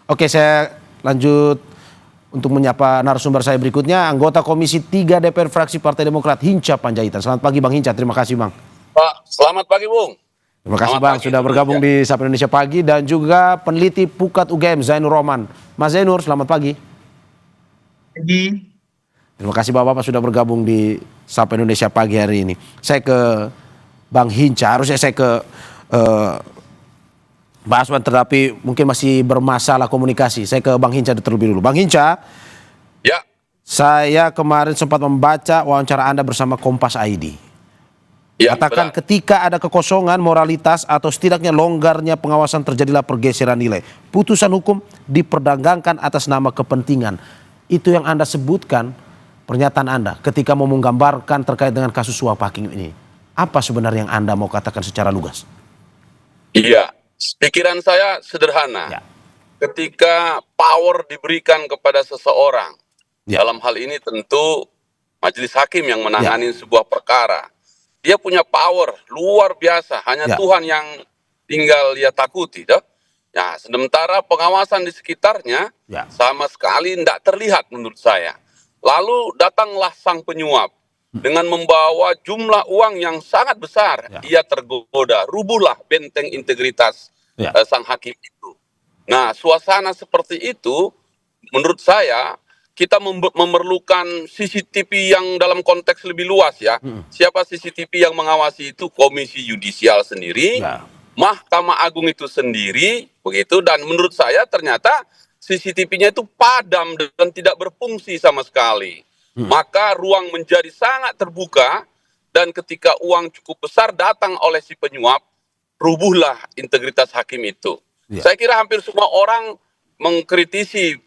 Oke, saya lanjut untuk menyapa narasumber saya berikutnya, anggota Komisi 3 DPR fraksi Partai Demokrat, Hinca Panjaitan. Selamat pagi Bang Hinca, terima kasih Bang. Pak, selamat pagi Bung. Terima kasih Selamat Bang pagi, sudah bergabung ya. di Sapa Indonesia Pagi, dan juga peneliti Pukat UGM Zainur Rohman. Mas Zainur, selamat pagi. Pagi. Terima kasih Bapak-Bapak sudah bergabung di Sapa Indonesia Pagi hari ini. Saya ke Bang Hinca, harusnya saya ke Mbak Aswan, tetapi mungkin masih bermasalah komunikasi. Saya ke Bang Hinca terlebih dulu. Bang Hinca, Ya, saya kemarin sempat membaca wawancara Anda bersama Kompas ID. ya, Katakan benar. ketika ada kekosongan moralitas atau setidaknya longgarnya pengawasan, terjadilah pergeseran nilai. Putusan hukum diperdagangkan atas nama kepentingan. Itu yang Anda sebutkan, pernyataan Anda ketika mau menggambarkan terkait dengan kasus suap hakim ini. Apa sebenarnya yang Anda mau katakan secara lugas? Iya, pikiran saya sederhana. Ya. Ketika power diberikan kepada seseorang, Ya. dalam hal ini tentu majelis hakim yang menangani sebuah perkara, dia punya power luar biasa. Hanya Ya. Tuhan yang tinggal dia takuti, dah. Ya, sementara pengawasan di sekitarnya Ya. sama sekali tidak terlihat menurut saya. Lalu datanglah sang penyuap dengan membawa jumlah uang yang sangat besar. Ya. Ia tergoda, rubuhlah benteng integritas Ya. sang hakim itu. Nah, suasana seperti itu menurut saya kita memerlukan CCTV yang dalam konteks lebih luas ya. Siapa CCTV yang mengawasi itu? Komisi Yudisial sendiri, Ya. Mahkamah Agung itu sendiri, begitu. Dan menurut saya ternyata CCTV-nya itu padam dan tidak berfungsi sama sekali. Maka ruang menjadi sangat terbuka, dan ketika uang cukup besar datang oleh si penyuap, rubuhlah integritas hakim itu. Ya. Saya kira hampir semua orang mengkritisi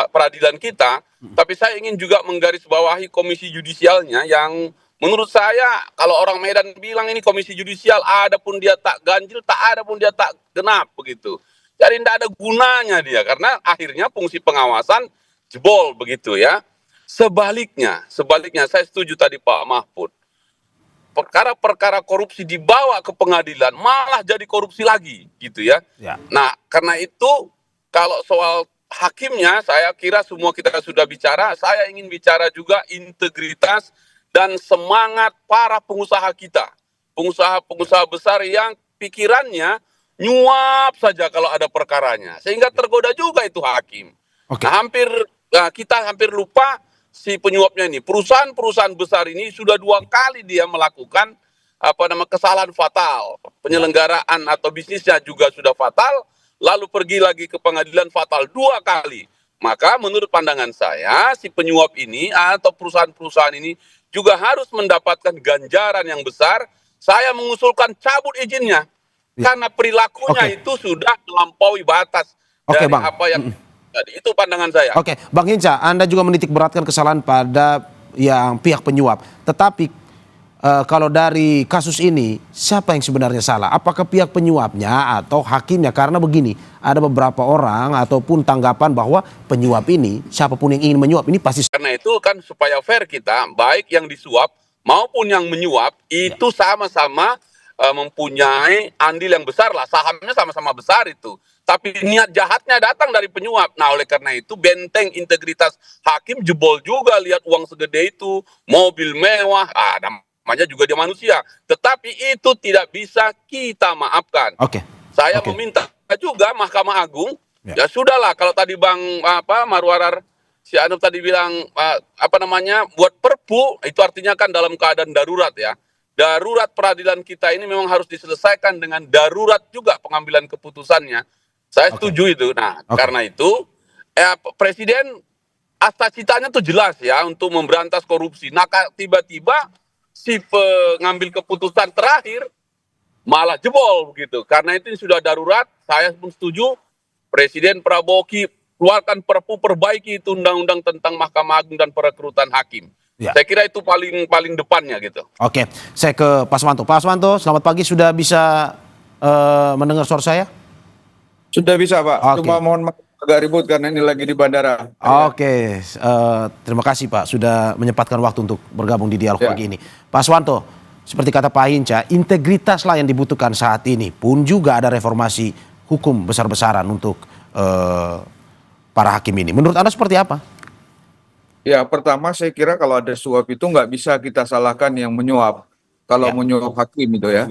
peradilan kita, tapi saya ingin juga menggarisbawahi komisi yudisialnya yang menurut saya kalau orang Medan bilang ini komisi yudisial, ada pun dia tak ganjil, tak ada pun dia tak genap begitu. Jadi tidak ada gunanya dia, karena akhirnya fungsi pengawasan jebol begitu ya. Sebaliknya saya setuju tadi Pak Mahfud. Perkara-perkara korupsi dibawa ke pengadilan malah jadi korupsi lagi gitu ya. Ya. Nah, karena itu kalau soal hakimnya saya kira semua kita sudah bicara, saya ingin bicara juga integritas dan semangat para pengusaha kita. Pengusaha-pengusaha besar yang pikirannya nyuap saja kalau ada perkaranya, sehingga tergoda juga itu hakim. Oke. Nah, kita hampir lupa si penyuapnya ini. Perusahaan-perusahaan besar ini sudah 2 kali dia melakukan kesalahan fatal. Penyelenggaraan atau bisnisnya juga sudah fatal, lalu pergi lagi ke pengadilan fatal 2 kali. Maka menurut pandangan saya, si penyuap ini atau perusahaan-perusahaan ini juga harus mendapatkan ganjaran yang besar. Saya mengusulkan cabut izinnya. Ya. Karena perilakunya Oke. itu sudah melampaui batas Oke, dari Bang. apa yang tadi. Itu pandangan saya. Oke, Bang Hinca, Anda juga menitik beratkan kesalahan pada yang pihak penyuap. Tetapi kalau dari kasus ini, siapa yang sebenarnya salah? Apakah pihak penyuapnya atau hakimnya? Karena begini, ada beberapa orang ataupun tanggapan bahwa penyuap ini, siapapun yang ingin menyuap ini pasti. Karena itu kan supaya fair kita, baik yang disuap maupun yang menyuap itu sama-sama mempunyai andil yang besar lah, sahamnya sama-sama besar itu. Tapi niat jahatnya datang dari penyuap. Nah, oleh karena itu benteng integritas hakim jebol juga, lihat uang segede itu, mobil mewah, namanya juga dia manusia. Tetapi itu tidak bisa kita maafkan. Oke. Saya Oke. meminta juga Mahkamah Agung, Ya. ya sudahlah kalau tadi Bang Marwarar si Anum tadi bilang buat perpu, itu artinya kan dalam keadaan darurat ya. Darurat peradilan kita ini memang harus diselesaikan dengan darurat juga pengambilan keputusannya. Saya setuju itu. Nah, karena itu Presiden cita-citanya tuh jelas ya untuk memberantas korupsi. Nah, tiba-tiba si pengambil keputusan terakhir malah jebol begitu. Karena itu sudah darurat, saya pun setuju Presiden Prabowo keluarkan perpu, perbaiki itu undang-undang tentang Mahkamah Agung dan perekrutan hakim. Ya. Saya kira itu paling depannya gitu. Oke, saya ke Pak Aswanto. Pak Aswanto, selamat pagi, sudah bisa mendengar suara saya? Sudah bisa Pak, Oke. cuma mohon maaf agak ribut karena ini lagi di bandara. Oke, terima kasih Pak sudah menyempatkan waktu untuk bergabung di dialog Ya. pagi ini. Pak Aswanto, seperti kata Pak Hinca, integritaslah yang dibutuhkan saat ini. Pun juga ada reformasi hukum besar-besaran untuk para hakim ini. Menurut Anda seperti apa? Ya, pertama saya kira kalau ada suap itu nggak bisa kita salahkan yang menyuap. Kalau Ya. menyuap hakim itu ya.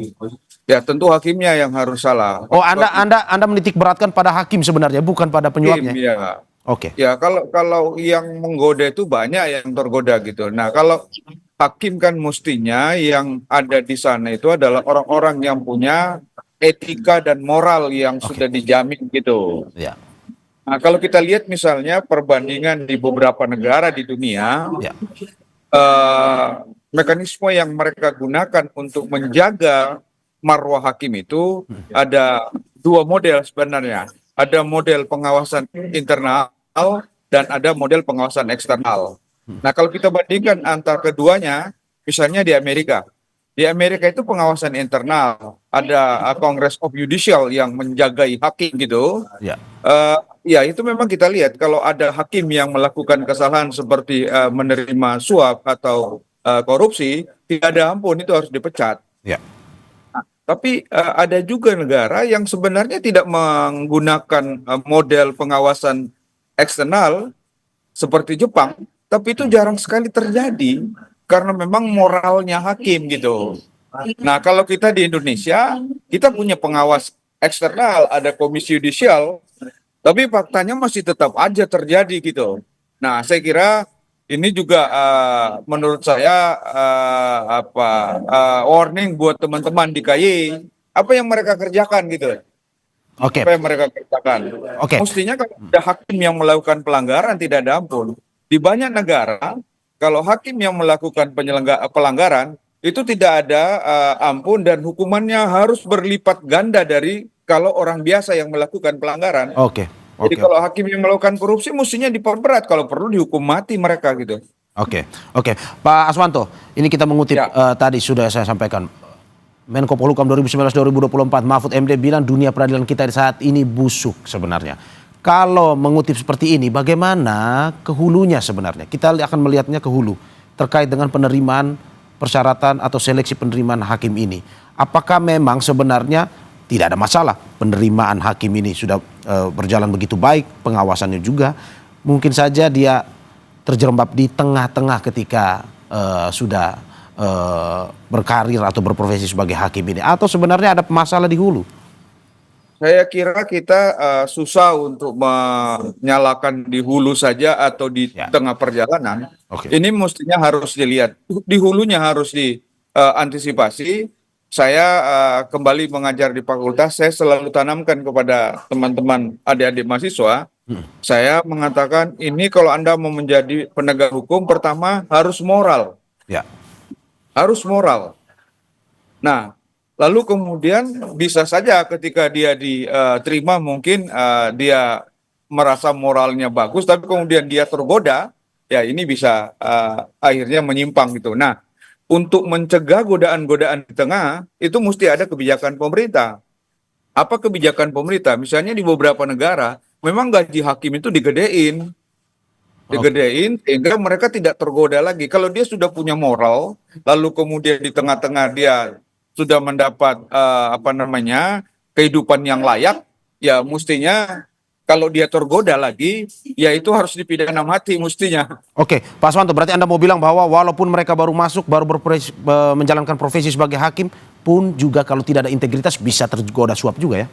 Ya tentu hakimnya yang harus salah. Oh, Anda menitik beratkan pada hakim sebenarnya, bukan pada Hakim, penyuapnya. ya. Oke. Ya, kalau yang menggoda itu banyak yang tergoda gitu. Nah, kalau hakim kan mestinya yang ada di sana itu adalah orang-orang yang punya etika dan moral yang Oke. sudah dijamin gitu. Ya. Nah, kalau kita lihat misalnya perbandingan di beberapa negara di dunia, Ya. eh, mekanisme yang mereka gunakan untuk menjaga marwah hakim itu ada dua model sebenarnya. Ada model pengawasan internal dan ada model pengawasan eksternal. Nah, kalau kita bandingkan antar keduanya, misalnya di Amerika. Di Amerika itu pengawasan internal, ada Congress of Judicial yang menjagai hakim gitu. Ya. Ya, itu memang kita lihat kalau ada hakim yang melakukan kesalahan seperti menerima suap atau korupsi, tidak ada ampun, itu harus dipecat. Ya. Tapi ada juga negara yang sebenarnya tidak menggunakan model pengawasan eksternal seperti Jepang, tapi itu jarang sekali terjadi karena memang moralnya hakim gitu. Nah, kalau kita di Indonesia, kita punya pengawas eksternal, ada komisi yudisial, tapi faktanya masih tetap aja terjadi gitu. Nah, saya kira ini juga menurut saya warning buat teman-teman di KY. Apa yang mereka kerjakan gitu? Oke. Apa yang mereka kerjakan? Oke. Mestinya kalau ada hakim yang melakukan pelanggaran tidak ada ampun. Di banyak negara, kalau hakim yang melakukan pelanggaran itu tidak ada ampun dan hukumannya harus berlipat ganda dari kalau orang biasa yang melakukan pelanggaran. Oke. Jadi kalau hakim yang melakukan korupsi mestinya diperberat, kalau perlu dihukum mati mereka gitu. Oke. Pak Aswanto, ini kita mengutip Ya. tadi sudah saya sampaikan. Menko Polhukam 2019-2024 Mahfud MD bilang dunia peradilan kita saat ini busuk sebenarnya. Kalau mengutip seperti ini, bagaimana ke hulunya sebenarnya? Kita akan melihatnya ke hulu terkait dengan penerimaan persyaratan atau seleksi penerimaan hakim ini. Apakah memang sebenarnya tidak ada masalah penerimaan hakim ini sudah berjalan begitu baik, pengawasannya juga. Mungkin saja dia terjerembab di tengah-tengah ketika sudah berkarir atau berprofesi sebagai hakim ini, atau sebenarnya ada masalah di hulu? Saya kira kita susah untuk menyalakan di hulu saja atau di tengah perjalanan. Oke. Ini mestinya harus dilihat. Di hulunya harus diantisipasi. Saya kembali mengajar di fakultas, saya selalu tanamkan kepada teman-teman adik-adik mahasiswa. Saya mengatakan ini kalau Anda mau menjadi penegak hukum, pertama harus moral. Ya. Harus moral. Nah, lalu kemudian bisa saja ketika dia diterima mungkin dia merasa moralnya bagus, tapi kemudian dia tergoda, ya ini bisa akhirnya menyimpang gitu. Nah, untuk mencegah godaan-godaan di tengah, itu mesti ada kebijakan pemerintah. Apa kebijakan pemerintah? Misalnya di beberapa negara, memang gaji hakim itu digedein sehingga mereka tidak tergoda lagi. Kalau dia sudah punya moral, lalu kemudian di tengah-tengah dia sudah mendapat kehidupan yang layak, ya mestinya kalau dia tergoda lagi, ya itu harus dipidana mati mestinya. Oke, Pak Aswanto, berarti Anda mau bilang bahwa walaupun mereka baru masuk, baru menjalankan profesi sebagai hakim, pun juga kalau tidak ada integritas bisa tergoda suap juga ya?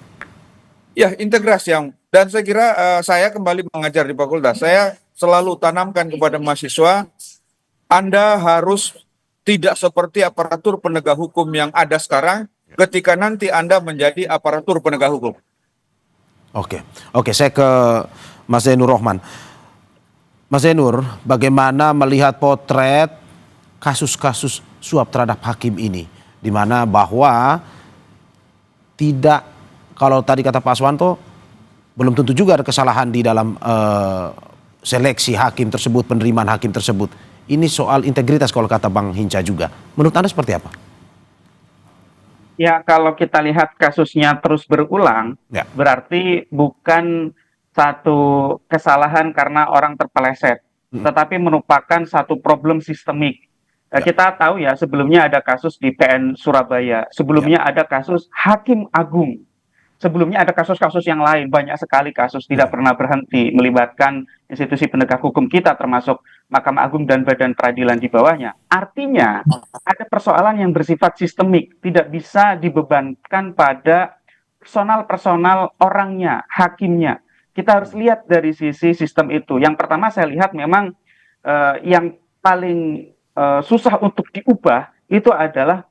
Ya, integrasi dan saya kira saya kembali mengajar di fakultas. Saya selalu tanamkan kepada mahasiswa, Anda harus tidak seperti aparatur penegak hukum yang ada sekarang ketika nanti Anda menjadi aparatur penegak hukum. Oke, saya ke Mas Zainur Rohman. Mas Zainur, bagaimana melihat potret kasus-kasus suap terhadap hakim ini? Di mana bahwa tidak, kalau tadi kata Pak Aswanto, belum tentu juga ada kesalahan di dalam seleksi hakim tersebut, penerimaan hakim tersebut. Ini soal integritas kalau kata Bang Hinca juga. Menurut Anda seperti apa? Ya, kalau kita lihat kasusnya terus berulang, Ya. berarti bukan satu kesalahan karena orang terpeleset, tetapi merupakan satu problem sistemik. Ya. Kita tahu ya, sebelumnya ada kasus di PN Surabaya, sebelumnya ada kasus Hakim Agung. Sebelumnya ada kasus-kasus yang lain, banyak sekali kasus tidak pernah berhenti melibatkan institusi penegak hukum kita termasuk Mahkamah Agung dan badan peradilan di bawahnya. Artinya ada persoalan yang bersifat sistemik, tidak bisa dibebankan pada personal orangnya, hakimnya. Kita harus lihat dari sisi sistem itu. Yang pertama saya lihat memang yang paling susah untuk diubah itu adalah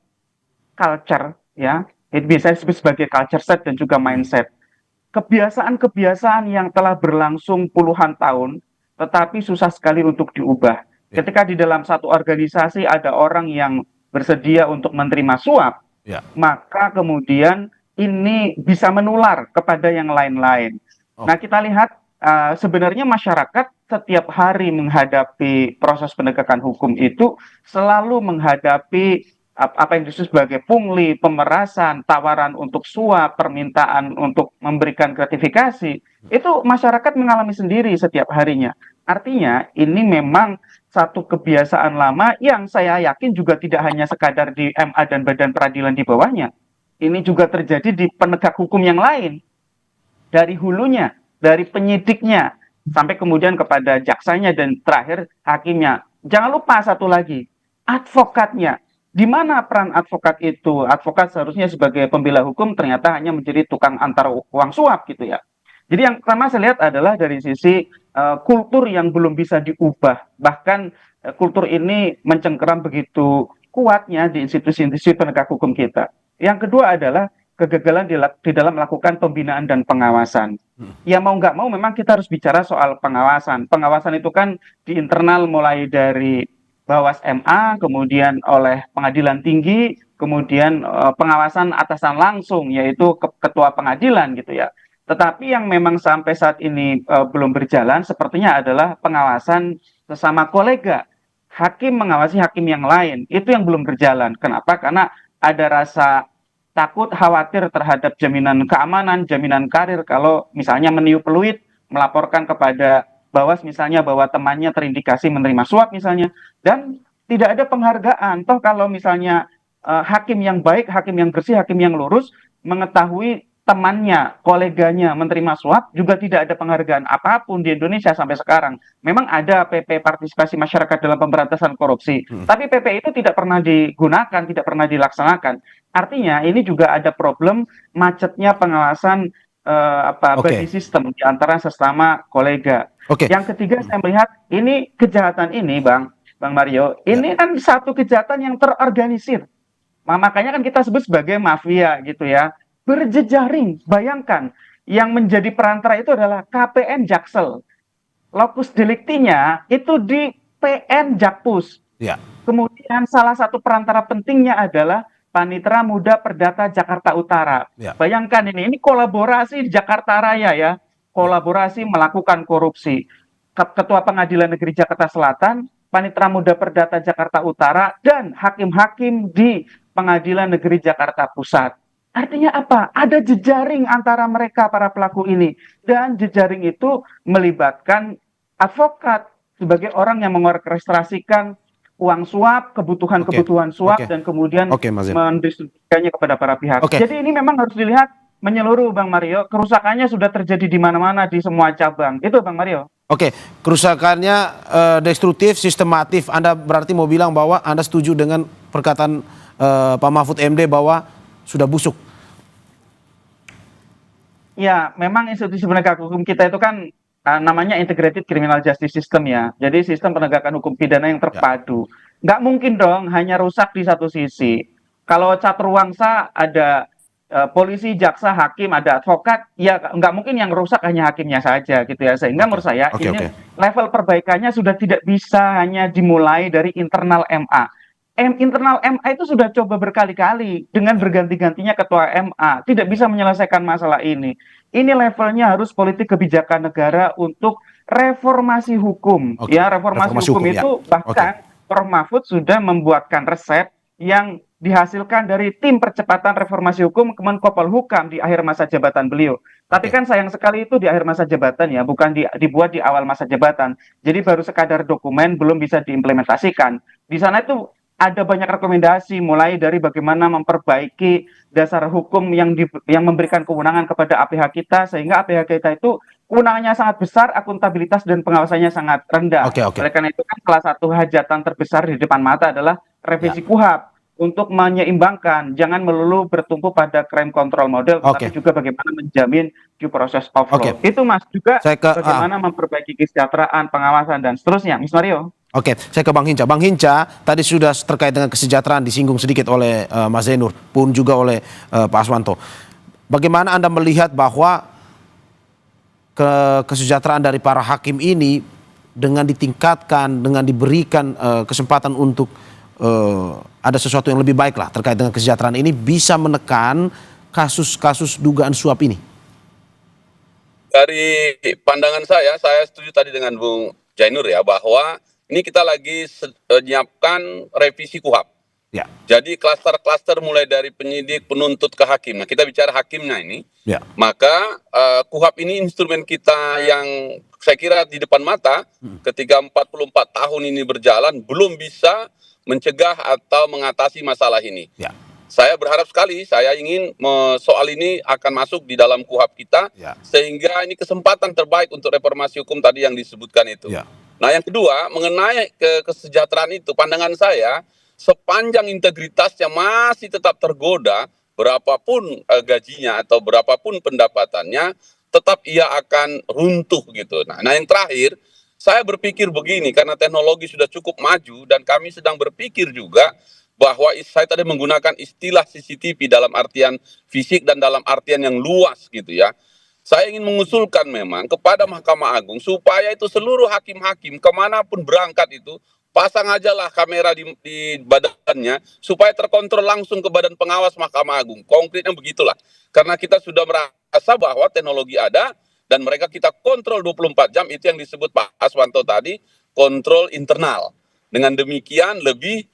culture, ya. Itu bisa disebut sebagai culture set dan juga mindset. Kebiasaan-kebiasaan yang telah berlangsung puluhan tahun, tetapi susah sekali untuk diubah. Ya. Ketika di dalam satu organisasi ada orang yang bersedia untuk menerima suap, Ya. maka kemudian ini bisa menular kepada yang lain-lain. Oh. Nah, kita lihat sebenarnya masyarakat setiap hari menghadapi proses penegakan hukum itu selalu menghadapi apa yang disebut sebagai pungli, pemerasan, tawaran untuk suap, permintaan untuk memberikan gratifikasi, itu masyarakat mengalami sendiri setiap harinya. Artinya ini memang satu kebiasaan lama yang saya yakin juga tidak hanya sekadar di MA dan badan peradilan di bawahnya. Ini juga terjadi di penegak hukum yang lain. Dari hulunya, dari penyidiknya, sampai kemudian kepada jaksanya dan terakhir hakimnya. Jangan lupa satu lagi, advokatnya. Di mana peran advokat itu? Advokat seharusnya sebagai pembela hukum ternyata hanya menjadi tukang antar uang suap gitu ya. Jadi yang pertama saya lihat adalah dari sisi kultur yang belum bisa diubah. Bahkan kultur ini mencengkeram begitu kuatnya di institusi-institusi penegak hukum kita. Yang kedua adalah kegagalan di dalam melakukan pembinaan dan pengawasan. Ya mau nggak mau memang kita harus bicara soal pengawasan. Pengawasan itu kan di internal mulai dari Bawas MA, kemudian oleh Pengadilan Tinggi, kemudian pengawasan atasan langsung, yaitu ketua pengadilan gitu ya. Tetapi yang memang sampai saat ini belum berjalan sepertinya adalah pengawasan sesama kolega. Hakim mengawasi hakim yang lain, itu yang belum berjalan. Kenapa? Karena ada rasa takut, khawatir terhadap jaminan keamanan, jaminan karir kalau misalnya meniup peluit, melaporkan kepada Bawas misalnya bahwa temannya terindikasi menerima suap misalnya, dan tidak ada penghargaan. Toh kalau misalnya hakim yang baik, hakim yang bersih, hakim yang lurus mengetahui temannya, koleganya menerima suap, juga tidak ada penghargaan apapun di Indonesia sampai sekarang. Memang ada PP Partisipasi Masyarakat dalam Pemberantasan Korupsi, tapi PP itu tidak pernah digunakan, tidak pernah dilaksanakan. Artinya ini juga ada problem macetnya pengawasan body system di antara sesama kolega. Yang ketiga saya melihat ini kejahatan ini Bang Mario, ini kan satu kejahatan yang terorganisir. Makanya kan kita sebut sebagai mafia gitu ya. Berjejaring, bayangkan yang menjadi perantara itu adalah KPN Jaksel. Lokus deliktinya itu di PN Jakpus. Ya. Kemudian salah satu perantara pentingnya adalah Panitera Muda Perdata Jakarta Utara. Ya. Bayangkan ini kolaborasi di Jakarta Raya ya. Kolaborasi melakukan korupsi. Ketua Pengadilan Negeri Jakarta Selatan, Panitera Muda Perdata Jakarta Utara, dan hakim-hakim di Pengadilan Negeri Jakarta Pusat. Artinya apa? Ada jejaring antara mereka para pelaku ini. Dan jejaring itu melibatkan advokat sebagai orang yang mengorkestrasikan uang suap, kebutuhan suap, dan kemudian mendistribusikannya kepada para pihak. Jadi ini memang harus dilihat menyeluruh Bang Mario, kerusakannya sudah terjadi di mana-mana di semua cabang. Itu Bang Mario. Kerusakannya destruktif, sistematif. Anda berarti mau bilang bahwa Anda setuju dengan perkataan Pak Mahfud MD bahwa sudah busuk? Ya, memang institusi penegak hukum kita itu kan namanya Integrated Criminal Justice System ya. Jadi sistem penegakan hukum pidana yang terpadu. Nggak mungkin dong hanya rusak di satu sisi. Kalau caturwangsa ada polisi, jaksa, hakim, ada advokat, ya nggak mungkin yang rusak hanya hakimnya saja gitu ya. Sehingga menurut saya ini level perbaikannya sudah tidak bisa hanya dimulai dari internal MA. Internal MA itu sudah coba berkali-kali dengan berganti-gantinya ketua MA, tidak bisa menyelesaikan masalah ini. Ini levelnya harus politik kebijakan negara untuk reformasi hukum. Ya, reformasi hukum itu bahkan Prof. Mahfud sudah membuatkan resep yang dihasilkan dari tim percepatan reformasi hukum Kemenkopol-Hukam di akhir masa jabatan beliau. Tapi kan sayang sekali itu di akhir masa jabatan ya, bukan dibuat di awal masa jabatan. Jadi baru sekadar dokumen, belum bisa diimplementasikan. Di sana itu ada banyak rekomendasi mulai dari bagaimana memperbaiki dasar hukum yang memberikan kewenangan kepada APH kita sehingga APH kita itu kewenangannya sangat besar, akuntabilitas dan pengawasannya sangat rendah. Oke, oke. Oleh karena itu kan salah satu hajatan terbesar di depan mata adalah revisi KUHP untuk menyeimbangkan, jangan melulu bertumpu pada crime control model, Oke. tapi juga bagaimana menjamin due process of law. Oke. Itu Mas juga Saya ke- bagaimana memperbaiki kesejahteraan, pengawasan dan seterusnya. Mas Mario. Oke, saya ke Bang Hinca. Bang Hinca, tadi sudah terkait dengan kesejahteraan disinggung sedikit oleh Mas Zainur, pun juga oleh Pak Aswanto. Bagaimana Anda melihat bahwa kesejahteraan dari para hakim ini dengan ditingkatkan, dengan diberikan kesempatan untuk ada sesuatu yang lebih baik lah terkait dengan kesejahteraan ini bisa menekan kasus-kasus dugaan suap ini? Dari pandangan saya setuju tadi dengan Bung Jainur ya, bahwa ini kita lagi menyiapkan revisi KUHP. Ya. Jadi klaster-klaster mulai dari penyidik, penuntut ke hakim. Nah, kita bicara hakimnya ini. Ya. Maka KUHP ini instrumen kita yang saya kira di depan mata ketika 44 tahun ini berjalan belum bisa mencegah atau mengatasi masalah ini. Ya. Saya berharap sekali, saya ingin soal ini akan masuk di dalam KUHP kita, Ya. sehingga ini kesempatan terbaik untuk reformasi hukum tadi yang disebutkan itu. Ya. Nah, yang kedua, mengenai kesejahteraan itu, pandangan saya, sepanjang integritasnya masih tetap tergoda, berapapun gajinya atau berapapun pendapatannya, tetap ia akan runtuh gitu. Nah, yang terakhir, saya berpikir begini, karena teknologi sudah cukup maju dan kami sedang berpikir juga bahwa saya tadi menggunakan istilah CCTV dalam artian fisik dan dalam artian yang luas gitu ya. Saya ingin mengusulkan memang kepada Mahkamah Agung supaya itu seluruh hakim-hakim kemanapun berangkat itu pasang aja lah kamera di badannya supaya terkontrol langsung ke badan pengawas Mahkamah Agung. Konkretnya begitulah. Karena kita sudah merasa bahwa teknologi ada dan mereka kita kontrol 24 jam, itu yang disebut Pak Aswanto tadi, kontrol internal. Dengan demikian lebih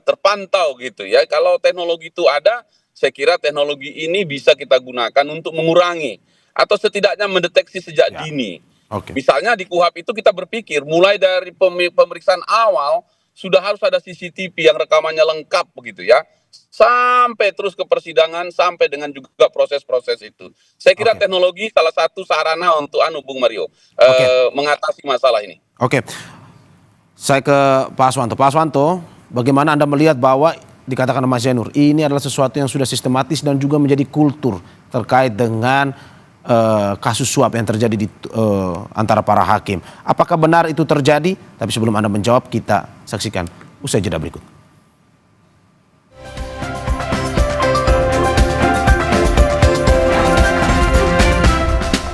terpantau gitu ya. Kalau teknologi itu ada, saya kira teknologi ini bisa kita gunakan untuk mengurangi atau setidaknya mendeteksi sejak dini. Oke. Misalnya di KUHP itu kita berpikir mulai dari pemeriksaan awal sudah harus ada CCTV yang rekamannya lengkap begitu ya. Sampai terus ke persidangan, sampai dengan juga proses-proses itu. Saya kira teknologi salah satu sarana untuk Bung Mario mengatasi masalah ini. Oke. Saya ke Pak Aswanto. Pak Aswanto, bagaimana Anda melihat bahwa dikatakan Mas Zainur, ini adalah sesuatu yang sudah sistematis dan juga menjadi kultur terkait dengan kasus suap yang terjadi di antara para hakim. Apakah benar itu terjadi? Tapi sebelum Anda menjawab, kita saksikan usai jeda berikut.